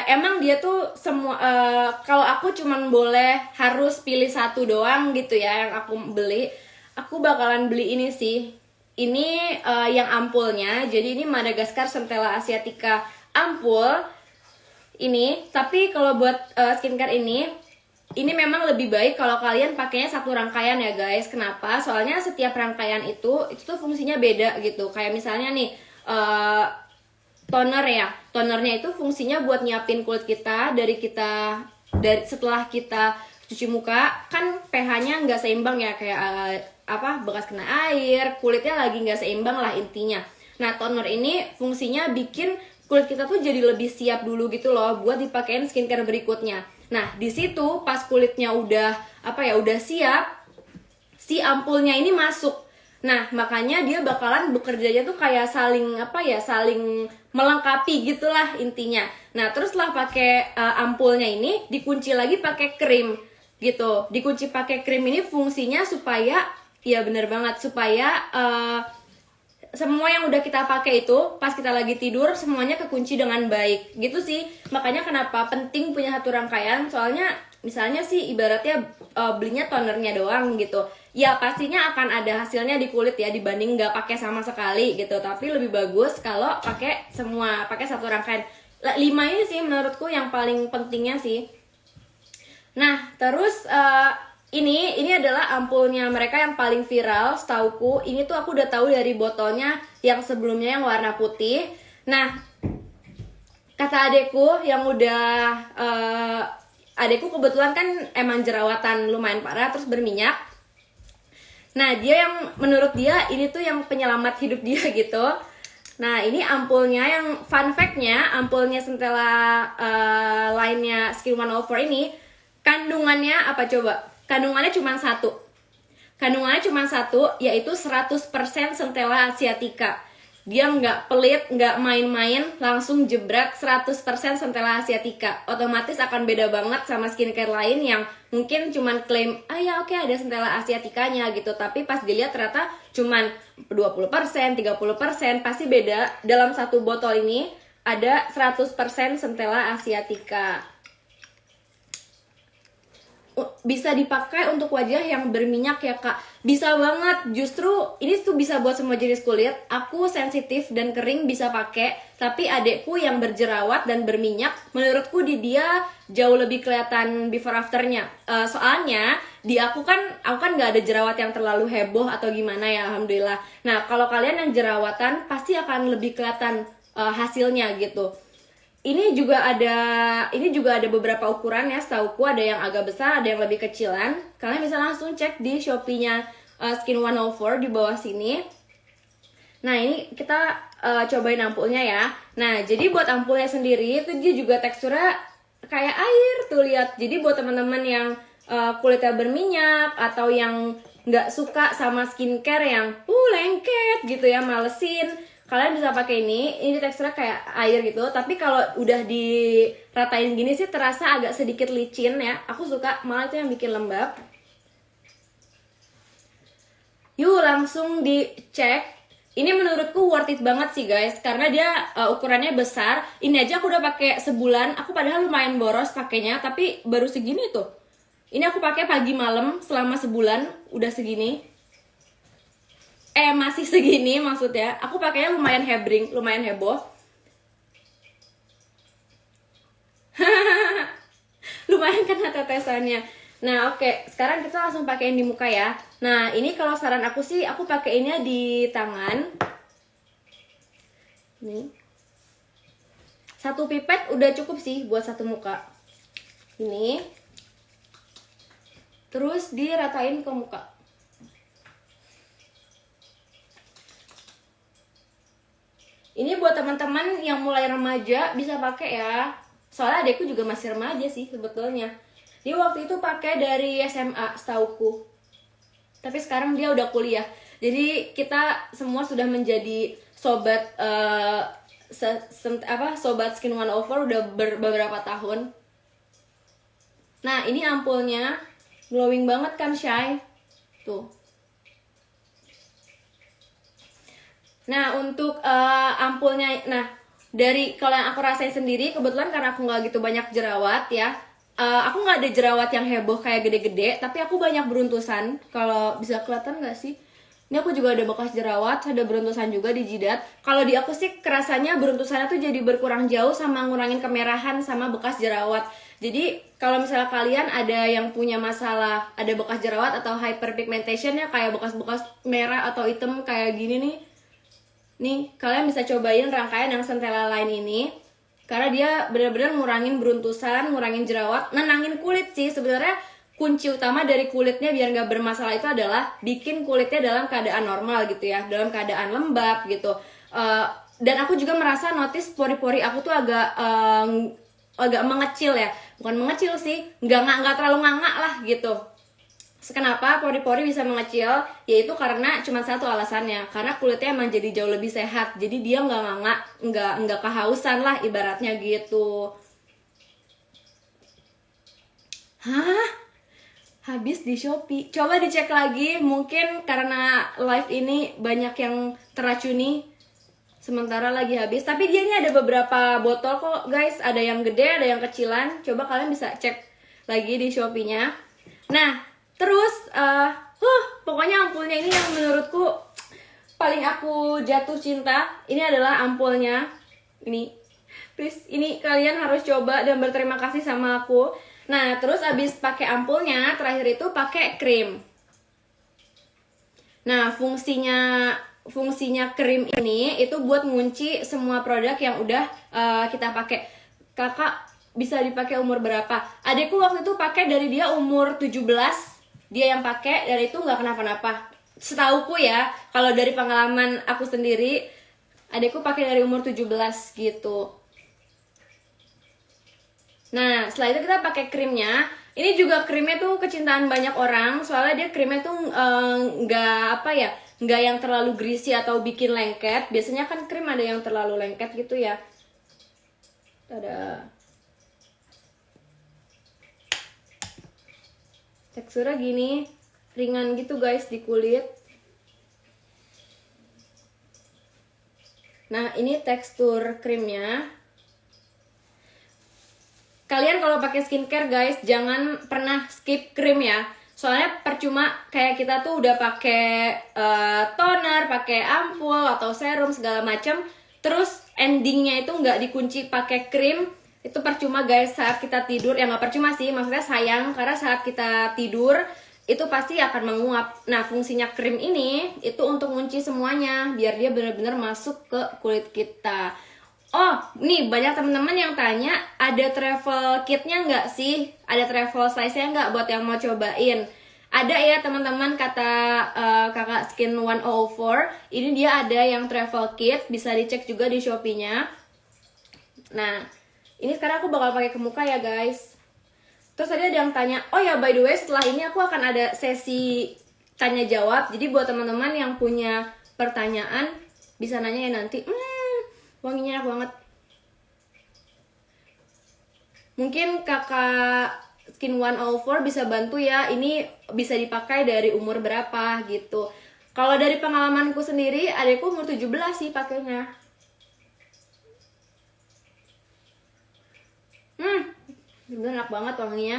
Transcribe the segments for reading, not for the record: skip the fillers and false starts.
Emang dia tuh semua kalau aku cuman boleh harus pilih satu doang gitu ya yang aku beli, aku bakalan beli ini sih. Ini yang ampulnya. Jadi ini Madagascar Centella Asiatica ampul ini. Tapi kalau buat skincare ini memang lebih baik kalau kalian pakainya satu rangkaian ya guys. Kenapa? Soalnya setiap rangkaian itu tuh fungsinya beda gitu. Kayak misalnya nih toner ya. Tonernya itu fungsinya buat nyiapin kulit kita dari setelah kita cuci muka, kan pH-nya nggak seimbang ya, kayak bekas kena air, kulitnya lagi nggak seimbang lah intinya. Nah, toner ini fungsinya bikin kulit kita tuh jadi lebih siap dulu gitu loh buat dipakein skincare berikutnya. Nah, di situ pas kulitnya udah siap, si ampulnya ini masuk. Nah, makanya dia bakalan bekerjanya tuh kayak saling melengkapi gitulah intinya. Nah, terus setelah pakai ampulnya ini dikunci lagi pakai krim gitu. Dikunci pakai krim ini fungsinya supaya ya bener banget supaya semua yang udah kita pakai itu pas kita lagi tidur semuanya kekunci dengan baik gitu sih. Makanya kenapa penting punya satu rangkaian, soalnya misalnya sih ibaratnya belinya tonernya doang gitu, ya pastinya akan ada hasilnya di kulit ya dibanding nggak pakai sama sekali gitu. Tapi lebih bagus kalau pakai satu rangkaian. 5 ini sih menurutku yang paling pentingnya sih. Nah, terus ini adalah ampulnya mereka yang paling viral setauku. Ini tuh aku udah tahu dari botolnya yang sebelumnya yang warna putih. Nah, kata adekku yang udah adekku kebetulan kan emang jerawatan lumayan parah terus berminyak. Nah, dia yang menurut dia ini tuh yang penyelamat hidup dia gitu. Nah, ini ampulnya yang fun fact-nya, ampulnya Centella lainnya Skin 104 ini kandungannya apa coba? Kandungannya cuma satu. Kandungannya cuma satu, yaitu 100% Centella Asiatica. Dia nggak pelit, nggak main-main, langsung jebret 100% Centella Asiatica. Otomatis akan beda banget sama skincare lain yang mungkin cuman klaim, oke ada Centella Asiaticanya gitu. Tapi pas dilihat ternyata cuman 20%, 30%, pasti beda. Dalam satu botol ini ada 100% Centella Asiatica. Bisa dipakai untuk wajah yang berminyak ya kak, bisa banget. Justru ini tuh bisa buat semua jenis kulit. Aku sensitif dan kering bisa pakai, tapi adekku yang berjerawat dan berminyak, menurutku dia jauh lebih kelihatan before afternya. Soalnya di aku kan nggak ada jerawat yang terlalu heboh atau gimana ya, alhamdulillah. Nah, kalau kalian yang jerawatan pasti akan lebih kelihatan hasilnya gitu. Ini juga ada beberapa ukuran ya, setauku ada yang agak besar, ada yang lebih kecilan. Kalian bisa langsung cek di Shopee-nya Skin 104 di bawah sini. Nah, ini kita cobain ampulnya ya. Nah, jadi buat ampulnya sendiri itu dia juga teksturnya kayak air tuh, lihat. Jadi buat teman-teman yang kulitnya berminyak atau yang nggak suka sama skincare yang lengket gitu ya, malesin, kalian bisa pakai ini teksturnya kayak air gitu. Tapi kalau udah diratain gini sih terasa agak sedikit licin ya, aku suka, malah itu yang bikin lembab. Yuk langsung dicek. Ini menurutku worth it banget sih guys, karena dia ukurannya besar. Ini aja aku udah pakai sebulan, aku padahal lumayan boros pakainya, tapi baru segini tuh. Ini aku pakai pagi malam selama sebulan, udah segini. Masih segini maksudnya. Aku pakainya lumayan lumayan heboh. Lumayan kan tetesannya. Nah, oke. Sekarang kita langsung pakein di muka ya. Nah, ini kalau saran aku sih, aku pakeinnya di tangan. Nih. 1 pipet udah cukup sih buat satu muka. Ini. Terus diratain ke muka. Ini buat teman-teman yang mulai remaja bisa pakai ya. Soalnya adekku juga masih remaja sih sebetulnya. Dia waktu itu pakai dari SMA setauku. Tapi sekarang dia udah kuliah. Jadi kita semua sudah menjadi sobat sobat Skin 104 udah beberapa tahun. Nah, ini ampulnya glowing banget kan, Shay? Tuh. Nah, untuk ampulnya, nah dari kalau yang aku rasain sendiri, kebetulan karena aku nggak gitu banyak jerawat ya, aku nggak ada jerawat yang heboh kayak gede-gede, tapi aku banyak beruntusan. Kalau bisa kelihatan nggak sih? Ini aku juga ada bekas jerawat, ada beruntusan juga di jidat. Kalau di aku sih kerasanya beruntusannya tuh jadi berkurang jauh sama ngurangin kemerahan sama bekas jerawat. Jadi kalau misalnya kalian ada yang punya masalah, ada bekas jerawat atau hyperpigmentation ya, kayak bekas-bekas merah atau hitam kayak gini nih, kalian bisa cobain rangkaian yang Centella Line ini. Karena dia benar-benar ngurangin beruntusan, ngurangin jerawat, nenangin kulit sih sebenarnya. Kunci utama dari kulitnya biar nggak bermasalah itu adalah bikin kulitnya dalam keadaan normal gitu ya, dalam keadaan lembab gitu. Dan aku juga merasa notice pori-pori aku tuh agak mengecil ya, bukan mengecil sih, nggak terlalu nganga lah gitu. Kenapa pori-pori bisa mengecil? Yaitu karena cuma satu alasannya, karena kulitnya emang jadi jauh lebih sehat, jadi dia nggak nganga, nggak kehausan lah ibaratnya gitu. Hah? Habis di Shopee. Coba dicek lagi, mungkin karena live ini banyak yang teracuni sementara lagi habis. Tapi dia ini ada beberapa botol kok guys, ada yang gede, ada yang kecilan. Coba kalian bisa cek lagi di Shopee-nya. Nah, terus pokoknya ampulnya ini yang menurutku paling aku jatuh cinta. Ini adalah ampulnya. Ini. Please, ini kalian harus coba dan berterima kasih sama aku. Nah, terus abis pakai ampulnya, terakhir itu pakai krim. Nah, fungsinya krim ini itu buat ngunci semua produk yang udah kita pakai. Kakak bisa dipakai umur berapa? Adekku waktu itu pakai dari dia umur 17, dia yang pakai, dari itu nggak kenapa-napa. Setauku ya, kalau dari pengalaman aku sendiri, adekku pakai dari umur 17 gitu. Nah, setelah itu kita pakai krimnya. Ini juga krimnya tuh kecintaan banyak orang, soalnya dia krimnya tuh nggak yang terlalu greasy atau bikin lengket. Biasanya kan krim ada yang terlalu lengket gitu ya. Tada. Teksturnya gini, ringan gitu guys di kulit. Nah, ini tekstur krimnya. Kalian kalau pakai skincare guys, jangan pernah skip krim ya. Soalnya percuma kayak kita tuh udah pakai toner, pakai ampul atau serum segala macam, terus endingnya itu nggak dikunci pakai krim, itu percuma guys saat kita tidur. Ya nggak percuma sih, maksudnya sayang, karena saat kita tidur itu pasti akan menguap. Nah, fungsinya krim ini itu untuk ngunci semuanya biar dia benar-benar masuk ke kulit kita. Oh, nih banyak teman-teman yang tanya, ada travel kitnya nggak sih? Ada travel size-nya nggak buat yang mau cobain? Ada ya teman-teman, kata kakak Skin 104. Ini dia ada yang travel kit, bisa dicek juga di Shopee-nya. Nah, ini sekarang aku bakal pakai ke muka ya guys. Terus tadi ada yang tanya, oh ya by the way setelah ini aku akan ada sesi tanya jawab. Jadi buat teman-teman yang punya pertanyaan bisa nanya ya nanti. Wanginya enak banget. Mungkin kakak Skin 104 bisa bantu ya, ini bisa dipakai dari umur berapa gitu. Kalau dari pengalamanku sendiri, adekku umur 17 sih pakainya. Bener enak banget wanginya.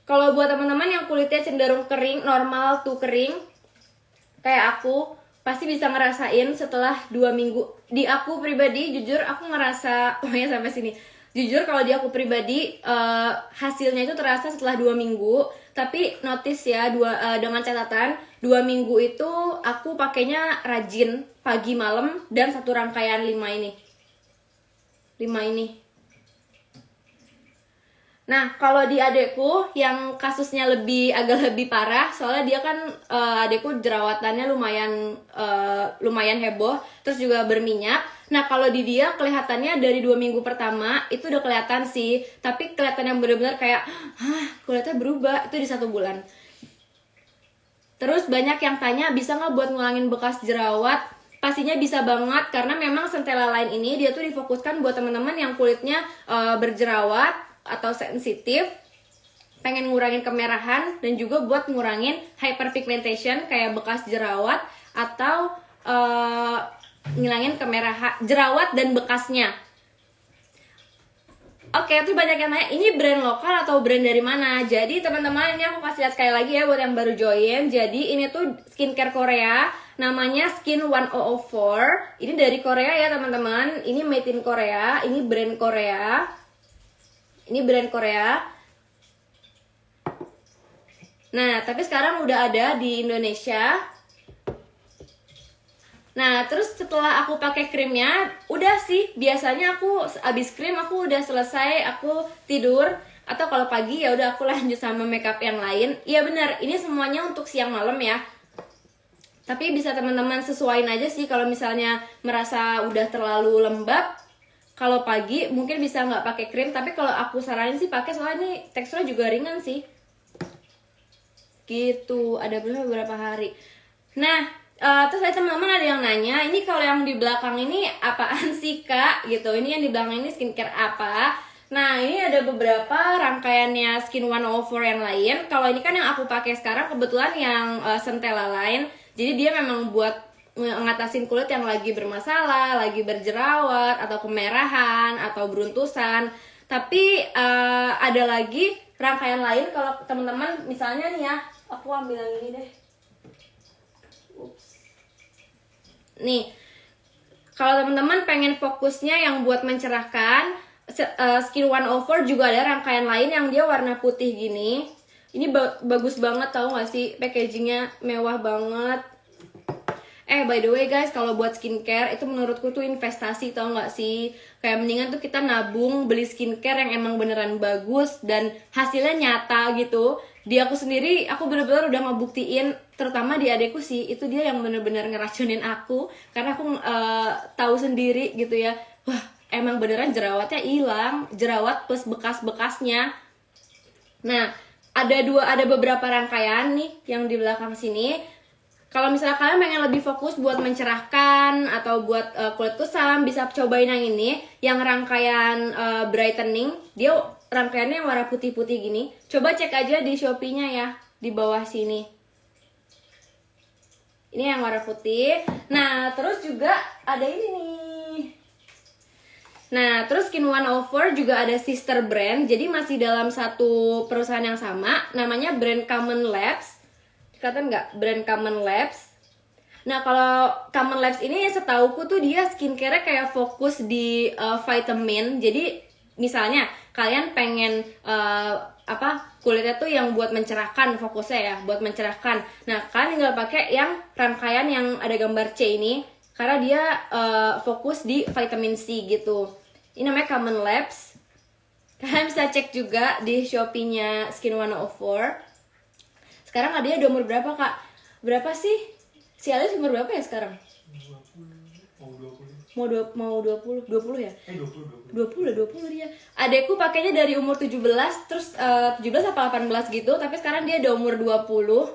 Kalau buat teman-teman yang kulitnya cenderung kering, normal tuh kering, kayak aku, pasti bisa ngerasain setelah 2 minggu. Di aku pribadi, jujur aku ngerasa, pokoknya sampai sini. Jujur kalau di aku pribadi, hasilnya itu terasa setelah 2 minggu. Tapi notice ya, dengan catatan, 2 minggu itu aku pakainya rajin, pagi malam, dan satu rangkaian 5 ini. 5 ini. Nah, kalau di adekku yang kasusnya agak lebih parah, soalnya dia kan adekku jerawatannya lumayan heboh, terus juga berminyak. Nah, kalau di dia kelihatannya dari 2 minggu pertama itu udah kelihatan sih, tapi kelihatan yang benar-benar kayak, kulitnya berubah itu di 1 bulan. Terus banyak yang tanya bisa nggak buat ngulangin bekas jerawat? Pastinya bisa banget, karena memang Centella Line ini dia tuh difokuskan buat teman-teman yang kulitnya berjerawat atau sensitif, pengen ngurangin kemerahan, dan juga buat ngurangin hyperpigmentation kayak bekas jerawat atau ngilangin kemerahan, jerawat dan bekasnya. Oke, tuh banyak yang nanya, ini brand lokal atau brand dari mana? Jadi teman-teman, ini aku kasih lihat sekali lagi ya buat yang baru join. Jadi ini tuh skincare Korea, namanya Skin 1004. Ini dari Korea ya teman-teman. Ini made in Korea, ini brand Korea. Ini brand Korea. Nah, tapi sekarang udah ada di Indonesia. Nah, terus setelah aku pakai krimnya, udah sih, biasanya aku abis krim aku udah selesai, aku tidur. Atau kalau pagi ya udah aku lanjut sama makeup yang lain. Iya benar, ini semuanya untuk siang malam ya. Tapi bisa teman-teman sesuaiin aja sih, kalau misalnya merasa udah terlalu lembab, kalau pagi mungkin bisa nggak pakai krim. Tapi kalau aku saranin sih pakai, soalnya ini teksturnya juga ringan sih. Gitu, ada beberapa hari. Nah, terus ada teman-teman ada yang nanya, ini kalau yang di belakang ini apaan sih kak? Gitu, ini yang di belakang ini skincare apa? Nah, ini ada beberapa rangkaiannya Skin 104 yang lain. Kalau ini kan yang aku pakai sekarang kebetulan yang Centella Line. Jadi dia memang buat ngatasin kulit yang lagi bermasalah, lagi berjerawat, atau kemerahan, atau beruntusan. Tapi ada lagi rangkaian lain kalau teman-teman misalnya nih ya, aku ambil yang ini deh. Nih, kalau teman-teman pengen fokusnya yang buat mencerahkan, Skin 104 juga ada rangkaian lain yang dia warna putih gini. Ini bagus banget, tahu gak sih? Packagingnya mewah banget. By the way guys, kalau buat skincare itu menurutku tuh investasi, tau gak sih? Kayak mendingan tuh kita nabung beli skincare yang emang beneran bagus dan hasilnya nyata gitu. Di aku sendiri, aku bener-bener udah ngebuktiin, terutama di adekku sih, itu dia yang bener-bener ngeracunin aku. Karena aku tahu sendiri gitu ya, wah emang beneran jerawatnya hilang, jerawat plus bekas-bekasnya. Nah, ada beberapa rangkaian nih yang di belakang sini. Kalau misalnya kalian pengen lebih fokus buat mencerahkan atau buat kulit kusam, bisa cobain yang ini, yang rangkaian brightening. Dia rangkaiannya yang warna putih-putih gini. Coba cek aja di Shopee-nya ya, di bawah sini. Ini yang warna putih. Nah, terus juga ada ini nih. Nah, terus Skin 104 juga ada sister brand. Jadi masih dalam satu perusahaan yang sama, namanya brand Common Labs. Kelihatan nggak? Brand Common Labs. Nah, kalau Common Labs ini setauku tuh dia skincare kayak fokus di vitamin. Jadi misalnya kalian pengen kulitnya tuh yang buat mencerahkan, fokusnya ya buat mencerahkan. Nah, kalian tinggal pakai yang rangkaian yang ada gambar C ini karena dia fokus di vitamin C gitu. Ini namanya Common Labs. Kalian bisa cek juga di Shopee-nya Skin 104. Sekarang adanya udah umur berapa kak? Berapa sih? Si Alice umur berapa ya sekarang? 20. Mau 20 ya? 20 dia. Adekku pakainya dari umur 17, terus 17 apa 18 gitu, tapi sekarang dia udah umur 20.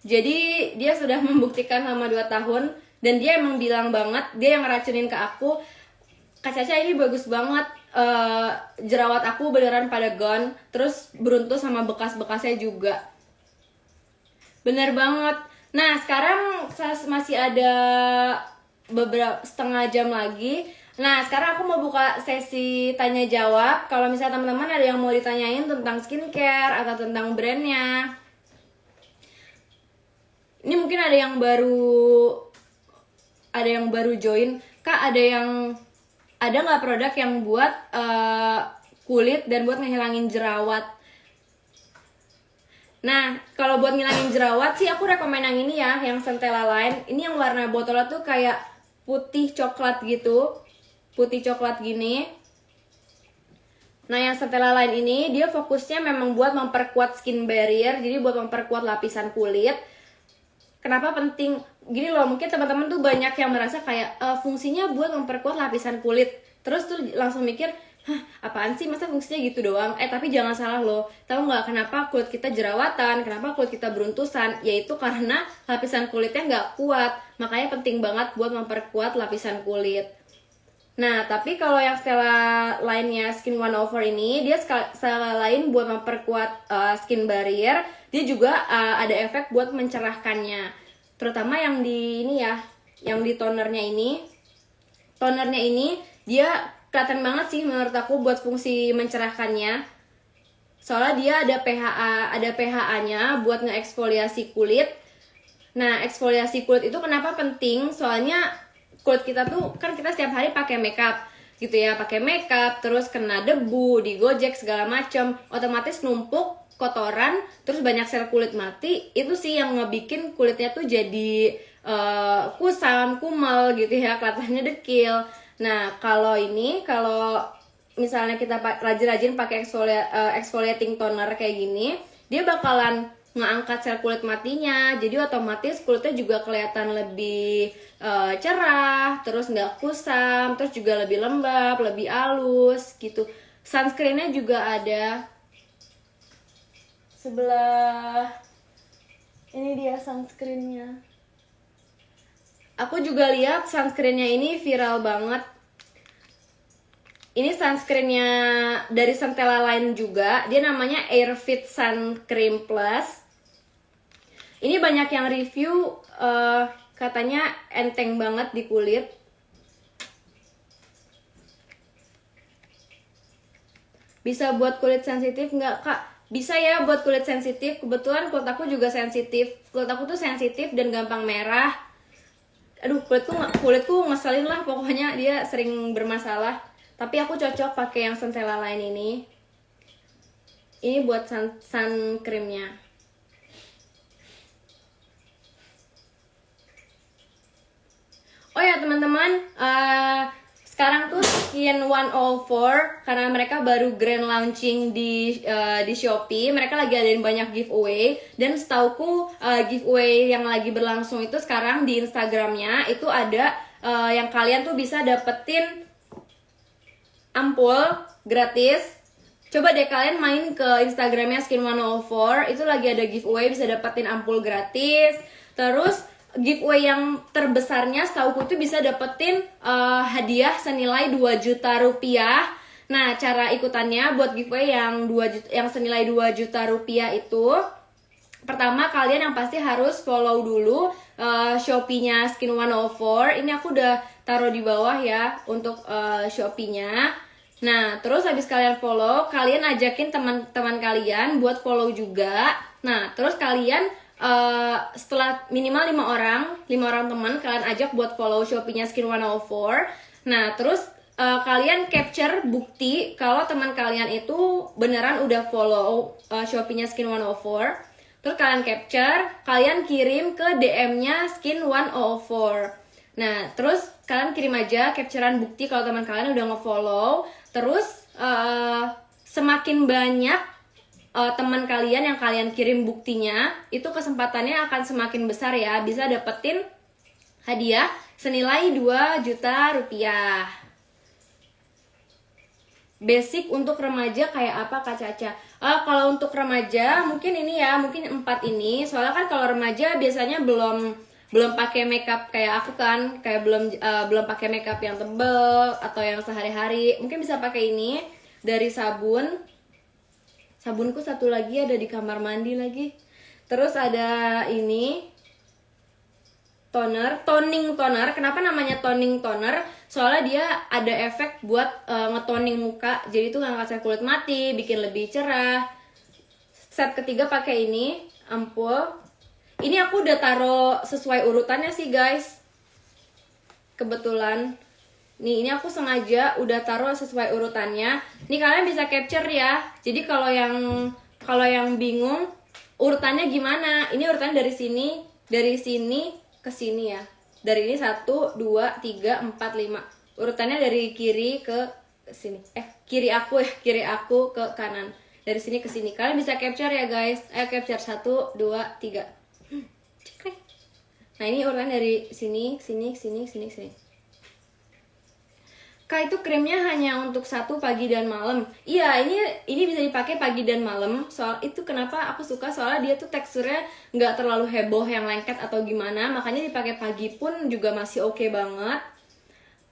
Jadi dia sudah membuktikan selama 2 tahun, dan dia emang bilang banget, dia yang ngeracunin ke aku, Kak Caca ini bagus banget, jerawat aku beneran pada gone, terus beruntus sama bekas-bekasnya juga. Bener banget. Nah, sekarang masih ada beberapa setengah jam lagi. Nah, sekarang aku mau buka sesi tanya jawab. Kalau misalnya teman-teman ada yang mau ditanyain tentang skincare atau tentang brandnya. Ini mungkin ada yang baru join. Kak, ada nggak produk yang buat kulit dan buat ngehilangin jerawat? Nah, kalau buat ngilangin jerawat sih aku rekomen yang ini ya, yang Centella Line. Ini yang warna botolnya tuh kayak putih coklat gitu. Putih coklat gini. Nah, yang Centella Line ini dia fokusnya memang buat memperkuat skin barrier, jadi buat memperkuat lapisan kulit. Kenapa penting? Gini loh, mungkin teman-teman tuh banyak yang merasa kayak fungsinya buat memperkuat lapisan kulit. Terus tuh langsung mikir, hah, apaan sih, masa fungsinya gitu doang? Tapi jangan salah loh. Tahu nggak kenapa kulit kita jerawatan, kenapa kulit kita beruntusan? Yaitu karena lapisan kulitnya nggak kuat. Makanya penting banget buat memperkuat lapisan kulit. Nah, tapi kalau yang Stella lainnya Skin 104 ini, dia Stella lain buat memperkuat skin barrier. Dia juga ada efek buat mencerahkannya. Terutama yang di ini ya, yang di tonernya ini. tonernya ini dia kelihatan banget sih menurut aku buat fungsi mencerahkannya. Soalnya dia ada PHA-nya buat ngeeksfoliasi kulit. Nah, eksfoliasi kulit itu kenapa penting? Soalnya kulit kita tuh kan kita setiap hari pakai makeup gitu ya, pakai makeup terus kena debu, digojek segala macem, otomatis numpuk kotoran, terus banyak sel kulit mati. Itu sih yang ngebikin kulitnya tuh jadi kusam, kumal gitu ya, kelihatannya dekil. Nah, kalau misalnya kita rajin-rajin pakai exfoliating toner kayak gini, dia bakalan ngangkat sel kulit matinya, jadi otomatis kulitnya juga kelihatan lebih cerah, terus nggak kusam, terus juga lebih lembab, lebih halus gitu. Sunscreennya juga ada sebelah ini, dia sunscreennya. Aku juga lihat sunscreennya ini viral banget. Ini sunscreennya dari Centella Line juga, dia namanya Airfit Sun Cream Plus. Ini banyak yang review katanya enteng banget di kulit. Bisa buat kulit sensitif nggak, Kak? Bisa ya buat kulit sensitif. Kebetulan kulit aku juga sensitif. Kulit aku tuh sensitif dan gampang merah. Aduh, kulitku ngeselin lah pokoknya, dia sering bermasalah. Tapi aku cocok pakai yang Centella Line ini. Ini buat sun creamnya. Oh ya teman-teman, sekarang tuh Skin 104 karena mereka baru grand launching di Shopee. Mereka lagi adain banyak giveaway, dan setauku giveaway yang lagi berlangsung itu sekarang di Instagramnya itu ada yang kalian tuh bisa dapetin ampul gratis. Coba deh kalian main ke Instagramnya Skin 104, itu lagi ada giveaway, bisa dapetin ampul gratis. Terus giveaway yang terbesarnya setauku itu bisa dapetin hadiah senilai 2 juta rupiah. Nah, cara ikutannya buat giveaway yang senilai 2 juta rupiah itu, pertama kalian yang pasti harus follow dulu Shopee-nya Skin 104. Ini aku udah taruh di bawah ya untuk Shopee-nya. Nah, terus habis kalian follow, kalian ajakin teman-teman kalian buat follow juga. Nah, terus kalian setelah minimal 5 orang teman kalian ajak buat follow Shopee-nya Skin 104. Nah, terus kalian capture bukti kalau teman kalian itu beneran udah follow Shopee-nya Skin 104. Terus kalian capture, kalian kirim ke DM-nya Skin 104. Nah, terus kalian kirim aja capturean bukti kalau teman kalian udah nge-follow. Terus semakin banyak teman kalian yang kalian kirim buktinya, itu kesempatannya akan semakin besar ya, bisa dapetin hadiah senilai 2 juta rupiah. Basic untuk remaja kayak apa, Kak Caca? Kalau untuk remaja mungkin ini ya, mungkin 4 ini. Soalnya kan kalau remaja biasanya belum pakai makeup kayak aku kan, kayak belum pakai makeup yang tebel atau yang sehari-hari. Mungkin bisa pakai ini dari sabun. Sabunku satu lagi ada di kamar mandi lagi. Terus ada ini toning toner. Kenapa namanya toning toner? Soalnya dia ada efek buat ngetoning muka. Jadi itu ngangkat sel kulit mati, bikin lebih cerah. Set ketiga pakai ini ampul. Ini aku udah taruh sesuai urutannya sih guys. Kebetulan nih, ini aku sengaja udah taruh sesuai urutannya. Nih kalian bisa capture ya. Jadi kalau yang bingung urutannya gimana? Ini urutannya dari sini ke sini ya. Dari ini 1 2 3 4 5. Urutannya dari kiri ke sini. Kiri aku ke kanan. Dari sini ke sini. Kalian bisa capture ya guys. Capture 1 2 3. Cekrek. Nah, ini urutannya dari sini. Kak, itu krimnya hanya untuk satu pagi dan malam. Iya, ini bisa dipakai pagi dan malam. Soal itu kenapa aku suka, soalnya dia tuh teksturnya nggak terlalu heboh yang lengket atau gimana. Makanya dipakai pagi pun juga masih oke banget.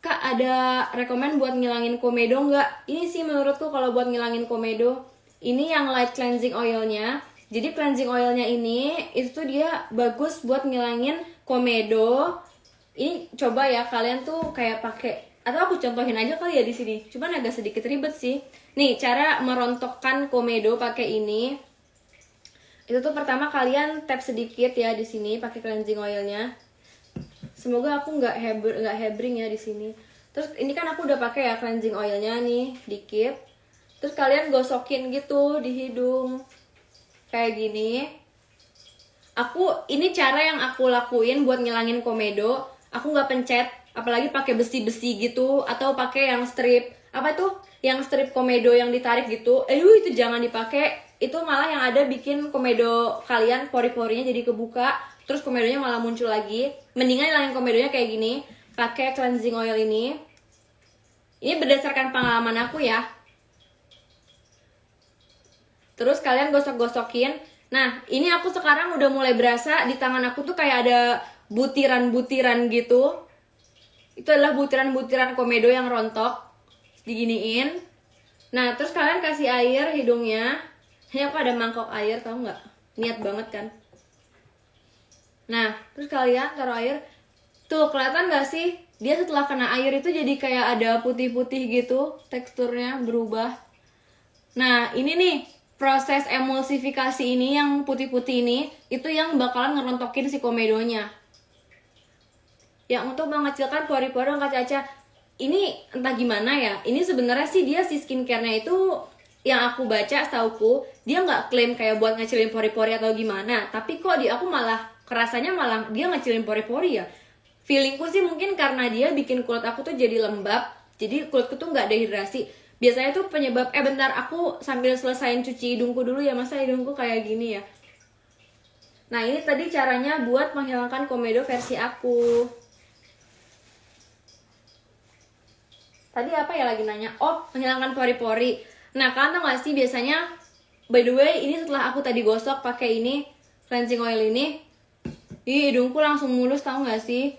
Kak, ada rekomen buat ngilangin komedo nggak? Ini sih menurutku kalau buat ngilangin komedo, ini yang light cleansing oilnya. Jadi cleansing oilnya ini itu tuh dia bagus buat ngilangin komedo. Ini coba ya kalian tuh kayak pakai atau aku contohin aja kali ya di sini. Cuman agak sedikit ribet sih. Nih, cara merontokkan komedo pakai ini. Itu tuh pertama kalian tap sedikit ya di sini pakai cleansing oilnya. Semoga aku nggak hebring ya di sini. Terus ini kan aku udah pakai ya cleansing oilnya nih dikit. Terus kalian gosokin gitu di hidung kayak gini. Ini cara yang aku lakuin buat ngilangin komedo. Aku nggak pencet, apalagi pakai besi-besi gitu atau pakai yang strip apa tuh? Yang strip komedo yang ditarik gitu. Itu jangan dipakai. Itu malah yang ada bikin komedo kalian pori-porinya jadi kebuka, terus komedonya malah muncul lagi. Mendingan hilangin komedonya kayak gini, pakai cleansing oil ini. Ini berdasarkan pengalaman aku ya. Terus kalian gosok-gosokin. Nah, ini aku sekarang udah mulai berasa di tangan aku tuh kayak ada butiran-butiran gitu. Itu adalah butiran-butiran komedo yang rontok. Diginiin. Nah, terus kalian kasih air hidungnya. Ini aku ada mangkok air, tau nggak? Niat banget kan? Nah, terus kalian taruh air. Tuh, kelihatan nggak sih? Dia setelah kena air itu jadi kayak ada putih-putih gitu. Teksturnya berubah. Nah, ini nih. Proses emulsifikasi ini yang putih-putih ini. Itu yang bakalan ngerontokin si komedonya. Yang untuk mengecilkan pori-pori yang kaca-kaca. Ini entah gimana ya. Ini sebenarnya sih dia si skincare-nya itu yang aku baca setauku dia nggak klaim kayak buat ngecilin pori-pori atau gimana, tapi kok di aku malah kerasanya malah dia ngecilin pori-pori ya. Feelingku sih mungkin karena dia bikin kulit aku tuh jadi lembab, jadi kulitku tuh nggak dehidrasi. Biasanya tuh penyebab bentar aku sambil selesain cuci hidungku dulu ya, masa hidungku kayak gini ya. Nah, ini tadi caranya buat menghilangkan komedo versi aku. Tadi apa ya lagi nanya? Oh, menghilangkan pori-pori. Nah, kalian tau gak sih biasanya, by the way, ini setelah aku tadi gosok pakai ini cleansing oil ini, hidungku langsung mulus, tau gak sih?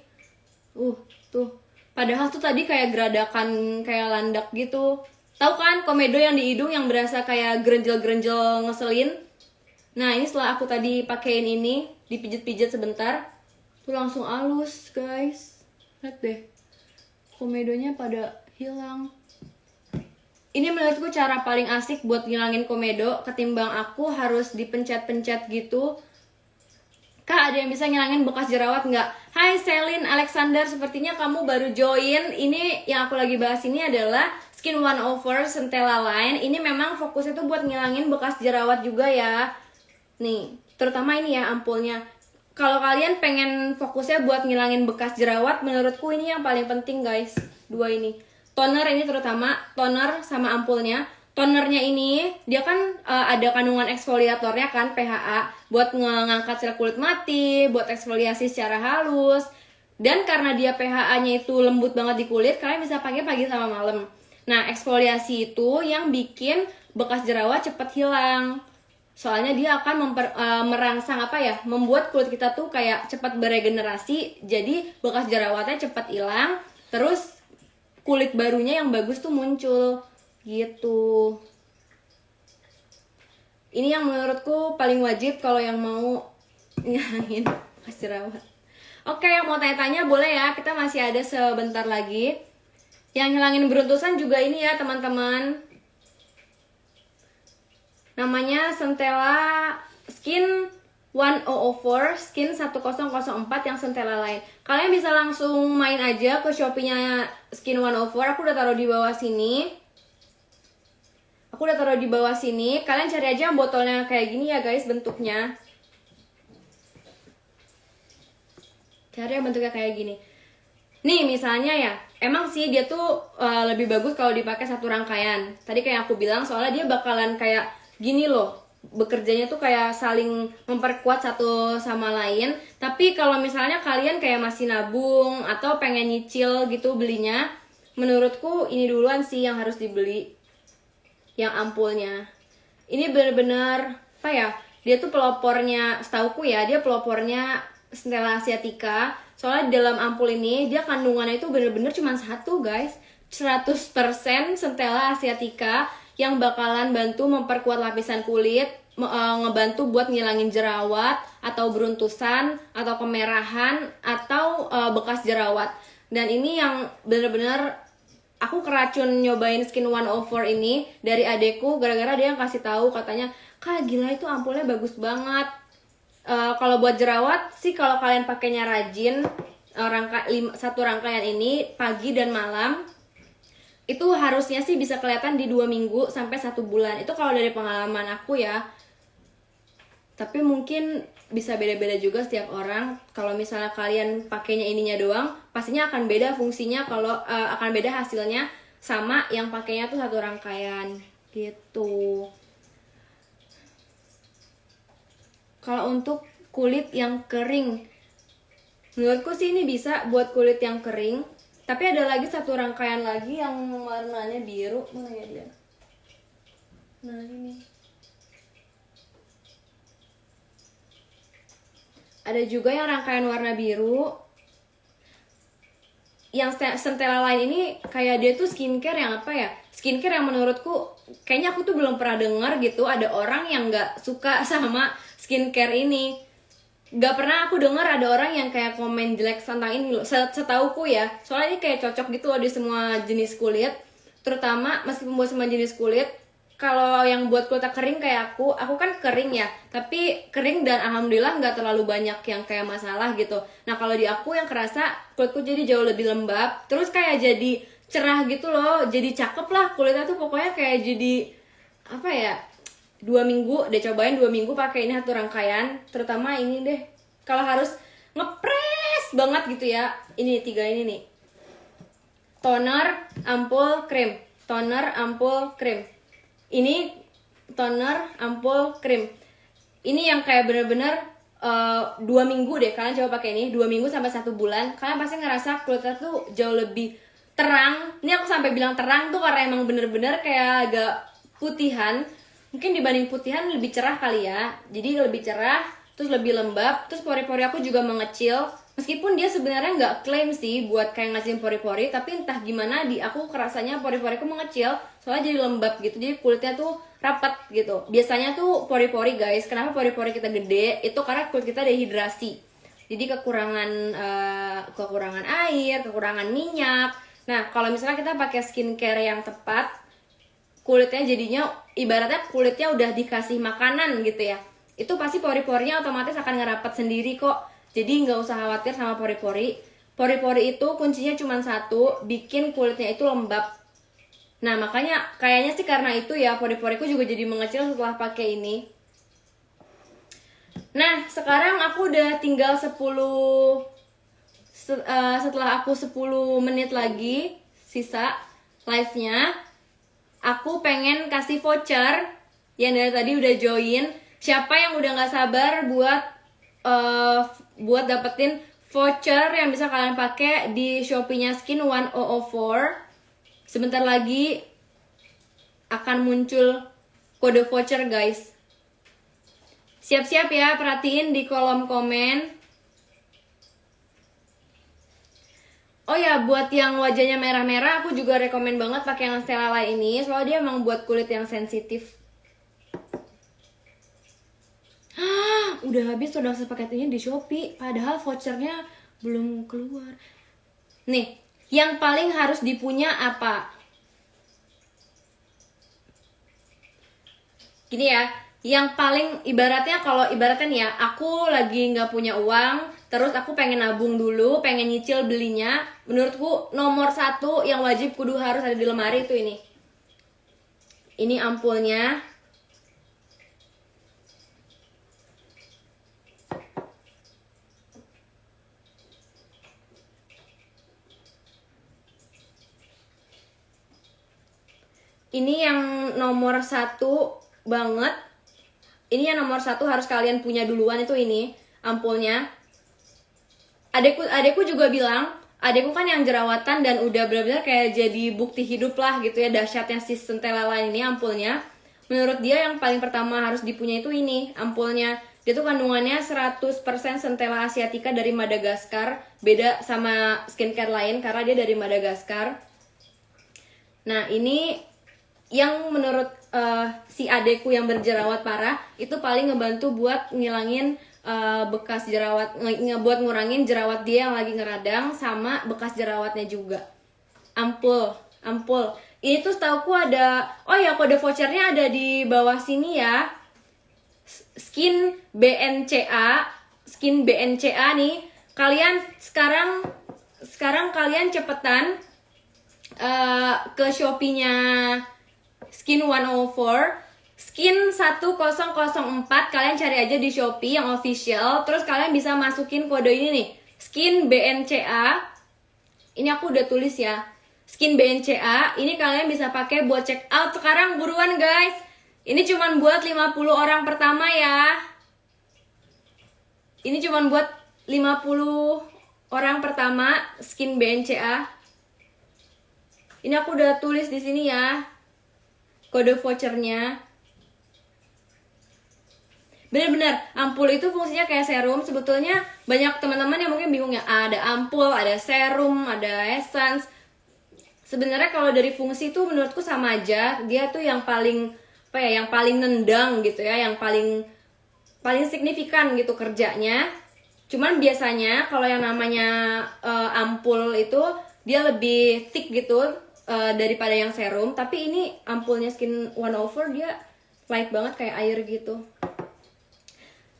Tuh. Padahal tuh tadi kayak geradakan kayak landak gitu. Tahu kan komedo yang di hidung yang berasa kayak gerenjel-gerenjel ngeselin? Nah, ini setelah aku tadi pakein ini, dipijit-pijit sebentar, tuh langsung halus, guys. Lihat deh. Komedonya pada hilang. Ini menurutku cara paling asik buat ngilangin komedo ketimbang aku harus dipencet-pencet gitu. Kak, ada yang bisa ngilangin bekas jerawat nggak? Hai Selin Alexander, sepertinya kamu baru join. Ini yang aku lagi bahas ini adalah Skin 104 Centella Line. Ini memang fokusnya tuh buat ngilangin bekas jerawat juga ya. Nih, terutama ini ya ampulnya. Kalau kalian pengen fokusnya buat ngilangin bekas jerawat, menurutku ini yang paling penting guys. Dua ini. Toner ini terutama, toner sama ampulnya. Tonernya ini, dia kan ada kandungan eksfoliatornya kan, PHA. Buat ngangkat sel kulit mati, buat eksfoliasi secara halus. Dan karena dia PHA-nya itu lembut banget di kulit, kalian bisa pakai pagi sama malam. Nah, eksfoliasi itu yang bikin bekas jerawat cepet hilang. Soalnya dia akan merangsang membuat kulit kita tuh kayak cepat beregenerasi. Jadi bekas jerawatnya cepat hilang. Terus kulit barunya yang bagus tuh muncul gitu. Ini yang menurutku paling wajib kalau yang mau ngilangin bekas jerawat. Oke, yang mau tanya-tanya boleh ya, kita masih ada sebentar lagi. Yang hilangin beruntusan juga ini ya teman-teman. Namanya Centella Skin 1004, Skin 1004 yang Centella Line. Kalian bisa langsung main aja ke Shopee-nya Skin 104. Aku udah taruh di bawah sini. Kalian cari aja botolnya kayak gini ya guys bentuknya. Cari bentuknya kayak gini. Nih misalnya ya, emang sih dia tuh lebih bagus kalau dipakai satu rangkaian. Tadi kayak aku bilang soalnya dia bakalan kayak gini loh. Bekerjanya tuh kayak saling memperkuat satu sama lain. Tapi kalau misalnya kalian kayak masih nabung atau pengen nyicil gitu belinya, menurutku ini duluan sih yang harus dibeli, yang ampulnya. Ini bener-bener dia tuh pelopornya, setauku ya, dia pelopornya Centella Asiatica. Soalnya di dalam ampul ini dia kandungannya itu bener-bener cuma satu guys, 100% Centella Asiatica yang bakalan bantu memperkuat lapisan kulit, ngebantu buat ngilangin jerawat atau beruntusan atau kemerahan atau bekas jerawat. Dan ini yang bener-bener aku keracun nyobain Skin 104 ini dari adekku gara-gara dia yang kasih tahu, katanya Kak gila itu ampulnya bagus banget. Kalau buat jerawat sih kalau kalian pakainya rajin, satu rangkaian ini pagi dan malam itu harusnya sih bisa kelihatan di 2 minggu sampai 1 bulan. Itu kalau dari pengalaman aku ya. Tapi mungkin bisa beda-beda juga setiap orang. Kalau misalnya kalian pakainya ininya doang, pastinya akan beda fungsinya, kalau akan beda hasilnya sama yang pakainya tuh satu rangkaian gitu. Kalau untuk kulit yang kering, menurutku sih ini bisa buat kulit yang kering. Tapi ada lagi satu rangkaian lagi yang warnanya biru. Mana ya dia? Nah ini. Ada juga yang rangkaian warna biru. Yang Centella Line ini kayak dia tuh skincare yang apa ya? Skincare yang menurutku kayaknya aku tuh belum pernah dengar gitu ada orang yang nggak suka sama skincare ini. Gak pernah aku dengar ada orang yang kayak komen jelek tentang ini loh. Setauku ya, soalnya ini kayak cocok gitu loh di semua jenis kulit. Terutama meskipun buat semua jenis kulit. Kalau yang buat kulit kering kayak aku kan kering ya. Tapi kering dan alhamdulillah gak terlalu banyak yang kayak masalah gitu. Nah kalau di aku yang kerasa kulitku jadi jauh lebih lembab. Terus kayak jadi cerah gitu loh. Jadi cakep lah kulitnya tuh pokoknya kayak jadi apa ya, 2 minggu deh, cobain 2 minggu pakai ini satu rangkaian. Terutama ini deh, kalau harus ngepres banget gitu ya, ini 3 ini nih. Toner, ampul, krim. Toner, ampul, krim. Ini toner, ampul, krim. Ini yang kayak bener-bener 2 minggu deh kalian coba pakai ini, 2 minggu sampai 1 bulan. Kalian pasti ngerasa kulitnya tuh jauh lebih terang. Ini aku sampai bilang terang tuh karena emang bener-bener kayak agak putihan. Mungkin dibanding putihan lebih cerah kali ya. Jadi lebih cerah, terus lebih lembab. Terus pori-pori aku juga mengecil. Meskipun dia sebenarnya nggak klaim sih buat kayak ngasihin pori-pori, tapi entah gimana di aku kerasanya pori-poriku mengecil. Soalnya jadi lembab gitu, jadi kulitnya tuh rapat gitu. Biasanya tuh pori-pori guys, kenapa pori-pori kita gede? Itu karena kulit kita dehidrasi. Jadi kekurangan air, kekurangan minyak. Nah kalau misalnya kita pakai skincare yang tepat, kulitnya jadinya ibaratnya kulitnya udah dikasih makanan gitu ya, itu pasti pori-porinya otomatis akan ngerapat sendiri kok. Jadi nggak usah khawatir sama pori-pori. Pori-pori itu kuncinya cuma satu, bikin kulitnya itu lembab. Nah makanya kayaknya sih karena itu ya pori-poriku juga jadi mengecil setelah pakai ini. Nah sekarang aku udah tinggal 10 setelah aku 10 menit lagi sisa live-nya. Aku pengen kasih voucher yang dari tadi udah join. Siapa yang udah nggak sabar buat dapetin voucher yang bisa kalian pakai di Shopee-nya Skin 1004. Sebentar lagi akan muncul kode voucher guys. Siap-siap ya, perhatiin di kolom komen. Oh ya, buat yang wajahnya merah-merah, aku juga rekomen banget pakai yang Stella Line ini, soalnya dia emang buat kulit yang sensitif. Udah habis tuh download paket ini di Shopee, padahal vouchernya belum keluar. Nih, yang paling harus dipunya apa? Gini ya, yang paling ibaratnya kalau ibaratnya nih ya, aku lagi nggak punya uang, terus aku pengen nabung dulu, pengen nyicil belinya. Menurutku nomor 1 yang wajib kudu harus ada di lemari itu ini. Ini ampulnya. Ini yang nomor 1 banget. Ini yang nomor 1 harus kalian punya duluan itu ini ampulnya. Adekku juga bilang, adekku kan yang jerawatan dan udah benar-benar kayak jadi bukti hidup lah gitu ya dahsyatnya si Centella Line ini ampulnya. Menurut dia yang paling pertama harus dipunya itu ini ampulnya. Dia tuh kandungannya 100% Centella asiatica dari Madagaskar. Beda sama skincare lain karena dia dari Madagaskar. Nah ini yang menurut si adekku yang berjerawat parah itu paling ngebantu buat ngilangin bekas jerawat, buat ngurangin jerawat dia yang lagi ngeradang sama bekas jerawatnya juga. Ampul ampul. Ini tuh setauku ada, oh ya kode vouchernya ada di bawah sini ya. Skin BNCA, skin BNCA nih. Kalian sekarang kalian cepetan ke Shopee-nya Skin 104. Skin 1004 kalian cari aja di Shopee yang official. Terus kalian bisa masukin kode ini nih, Skin BNCA. Ini aku udah tulis ya, Skin BNCA. Ini kalian bisa pakai buat check out sekarang, buruan guys. Ini cuman buat 50 orang pertama ya. Ini cuman buat 50 orang pertama Skin BNCA. Ini aku udah tulis di sini ya, kode vouchernya. Bener-bener, ampul itu fungsinya kayak serum. Sebetulnya banyak teman-teman yang mungkin bingung ya, ada ampul, ada serum, ada essence. Sebenarnya kalau dari fungsi itu menurutku sama aja. Dia tuh yang paling yang paling nendang gitu ya, yang paling signifikan gitu kerjanya. Cuman biasanya kalau yang namanya ampul itu dia lebih thick gitu daripada yang serum. Tapi ini ampulnya Skin 104 dia light banget kayak air gitu.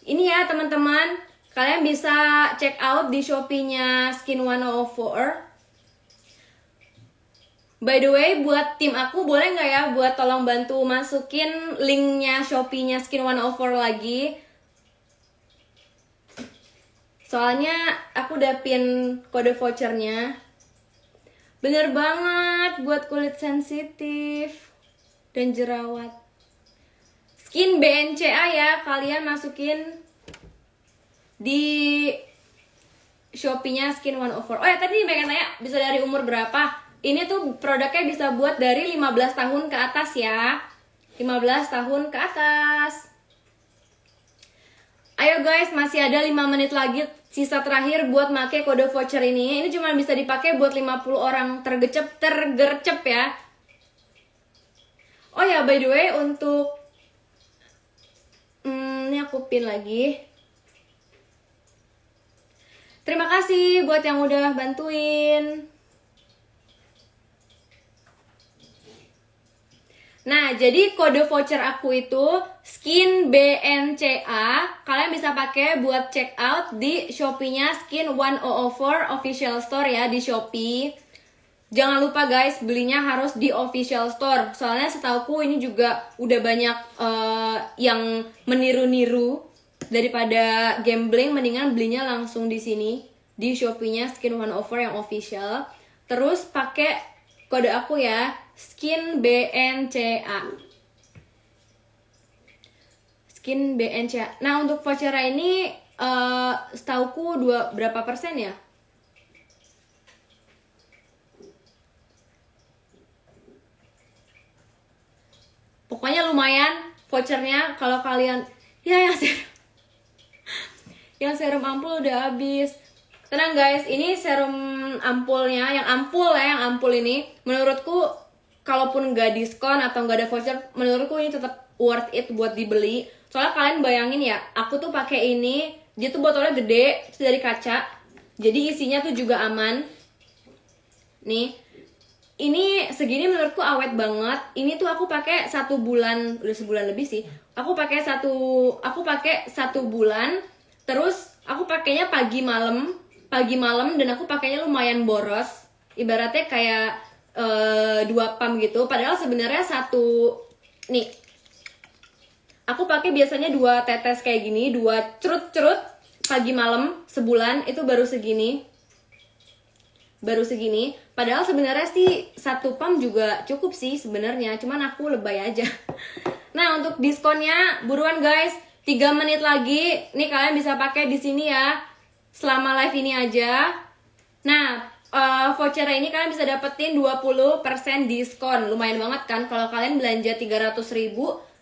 Ini ya teman-teman, kalian bisa check out di Shopee-nya Skin 104. By the way, buat tim aku boleh nggak ya buat tolong bantu masukin linknya Shopee-nya Skin 104 lagi. Soalnya aku udah pin kode vouchernya. Bener banget buat kulit sensitif dan jerawat. Skin BNCA ya, kalian masukin di Shopee-nya Skin 104. Oh ya, tadi pengen tanya bisa dari umur berapa? Ini tuh produknya bisa buat dari 15 tahun ke atas ya. 15 tahun ke atas. Ayo guys, masih ada 5 menit lagi sisa terakhir buat make kode voucher ini. Ini cuma bisa dipakai buat 50 orang tergercep ya. Oh ya, by the way, untuk ini aku pin lagi. Terima kasih buat yang udah bantuin. Nah, jadi kode voucher aku itu Skin BNCA. Kalian bisa pakai buat check out di Shopee-nya Skin 104 Official Store ya, di Shopee. Jangan lupa guys, belinya harus di official store. Soalnya setauku ini juga udah banyak yang meniru-niru. Daripada gambling, mendingan belinya langsung di sini, di Shopee-nya Skin 104 yang official. Terus pakai kode aku ya, Skin BNCA. Skin BNCA. Nah, untuk voucher ini setauku berapa persen ya? Pokoknya lumayan vouchernya. Kalau kalian ya yang serum ampul udah habis. Tenang guys, ini serum ampulnya, yang ampul ini menurutku kalaupun nggak diskon atau nggak ada voucher, menurutku ini tetap worth it buat dibeli. Soalnya kalian bayangin ya, aku tuh pakai ini, dia tuh botolnya gede, dari kaca, jadi isinya tuh juga aman. Nih, ini segini menurutku awet banget. Ini tuh aku pakai 1 bulan, udah sebulan lebih sih. Aku pakai satu bulan. Terus aku pakainya pagi malam dan aku pakainya lumayan boros. Ibaratnya kayak 2 pump gitu. Padahal sebenarnya nih. Aku pakai biasanya 2 tetes kayak gini, 2 cerut-cerut pagi malam sebulan itu baru segini. Padahal sebenarnya sih 1 pump juga cukup sih sebenarnya, cuman aku lebay aja. Nah, untuk diskonnya buruan guys, 3 menit lagi. Nih kalian bisa pakai di sini ya, selama live ini aja. Nah, voucher ini kalian bisa dapetin 20% diskon. Lumayan banget kan kalau kalian belanja 300.000,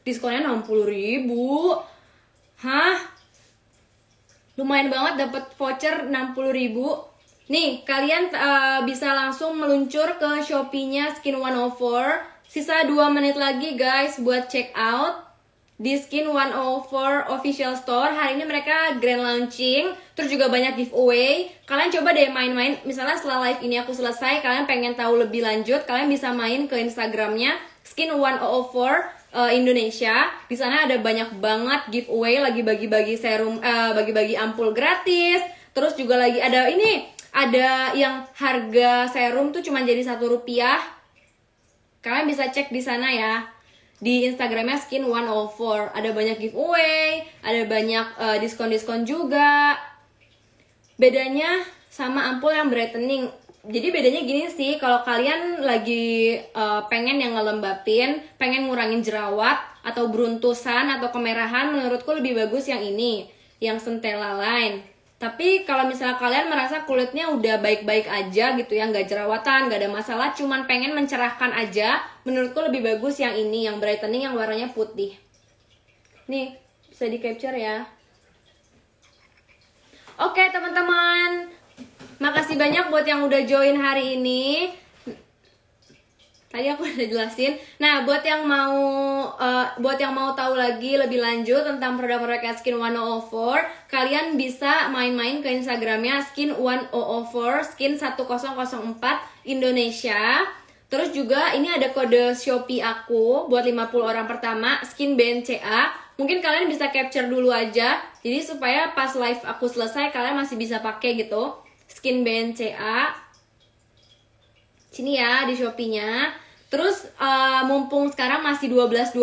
diskonnya 60.000. Hah? Lumayan banget dapet voucher 60.000. Nih, kalian bisa langsung meluncur ke Shopee-nya Skin 104. Sisa 2 menit lagi guys buat check out. di Skin 104 official store. Hari ini mereka grand launching, terus juga banyak giveaway. Kalian coba deh main-main, misalnya setelah live ini aku selesai, kalian pengen tahu lebih lanjut, kalian bisa main ke Instagramnya Skin 104 Indonesia. Di sana ada banyak banget giveaway, lagi bagi-bagi serum, bagi-bagi ampul gratis. Terus juga lagi ada ini, ada yang harga serum tuh cuma jadi Rp1. Kalian bisa cek di sana ya. Di Instagramnya Skin 104 ada banyak giveaway, ada banyak diskon-diskon juga. Bedanya sama ampul yang brightening. Jadi bedanya gini sih, kalau kalian lagi pengen yang ngelembapin, pengen ngurangin jerawat atau beruntusan atau kemerahan, menurutku lebih bagus yang ini, yang Centella Line. Tapi kalau misalnya kalian merasa kulitnya udah baik-baik aja gitu ya, nggak jerawatan, nggak ada masalah, cuman pengen mencerahkan aja, menurutku lebih bagus yang ini, yang brightening yang warnanya putih. Nih, bisa di capture ya. Oke teman-teman, makasih banyak buat yang udah join hari ini. Tadi aku udah jelasin. Nah, buat yang mau tahu lagi lebih lanjut tentang produk-produk Skin 104, kalian bisa main-main ke Instagramnya Skin 104, Skin 1004 Indonesia. Terus juga ini ada kode Shopee aku buat 50 orang pertama, Skin BNCA. Mungkin kalian bisa capture dulu aja, jadi supaya pas live aku selesai kalian masih bisa pakai gitu. Skin BNCA. Sini ya di Shopee-nya. Terus mumpung sekarang masih 12.12,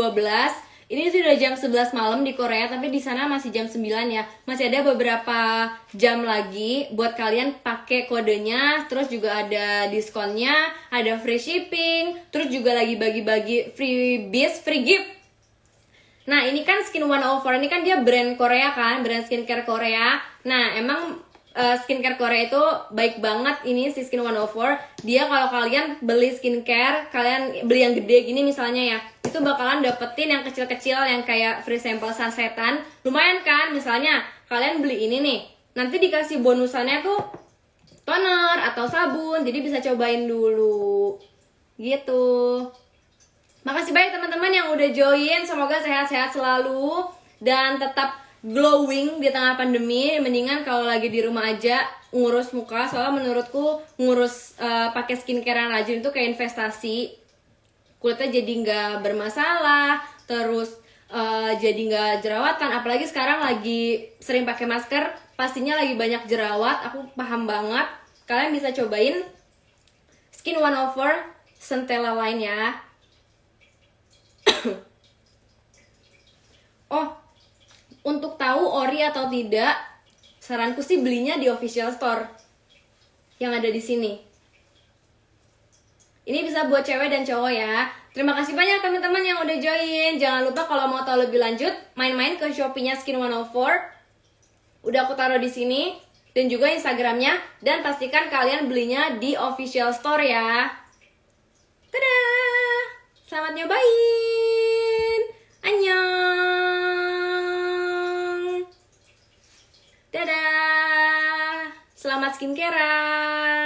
ini sudah jam 11 malam di Korea, tapi di sana masih jam 9 ya. Masih ada beberapa jam lagi buat kalian pakai kodenya. Terus juga ada diskonnya, ada free shipping, terus juga lagi bagi-bagi freebies, free gift. Nah, ini kan Skin 104, ini kan dia brand Korea kan, brand skincare Korea. Nah, emang skincare Korea itu baik banget ini si Skin 104. Dia kalau kalian beli skincare, kalian beli yang gede gini misalnya ya, itu bakalan dapetin yang kecil-kecil yang kayak free sample sasetan. Lumayan kan, misalnya kalian beli ini nih, nanti dikasih bonusannya tuh toner atau sabun, jadi bisa cobain dulu gitu. Makasih banyak teman-teman yang udah join, semoga sehat-sehat selalu dan tetap glowing di tengah pandemi. Mendingan kalau lagi di rumah aja ngurus muka, soalnya menurutku ngurus pakai skincare yang rajin itu kayak investasi. Kulitnya jadi nggak bermasalah, terus jadi nggak jerawatan. Apalagi sekarang lagi sering pakai masker, pastinya lagi banyak jerawat. Aku paham banget. Kalian bisa cobain Skin 104 Centella Line ya. Oh, untuk tahu ori atau tidak, saranku sih belinya di official store yang ada di sini. Ini bisa buat cewek dan cowok ya. Terima kasih banyak teman-teman yang udah join. Jangan lupa kalau mau tahu lebih lanjut, main-main ke Shopee-nya Skin 104. Udah aku taruh di sini dan juga Instagramnya, dan pastikan kalian belinya di official store ya. Dadah! Selamat nyobain. Annyeong. Dadah. Selamat skincarean.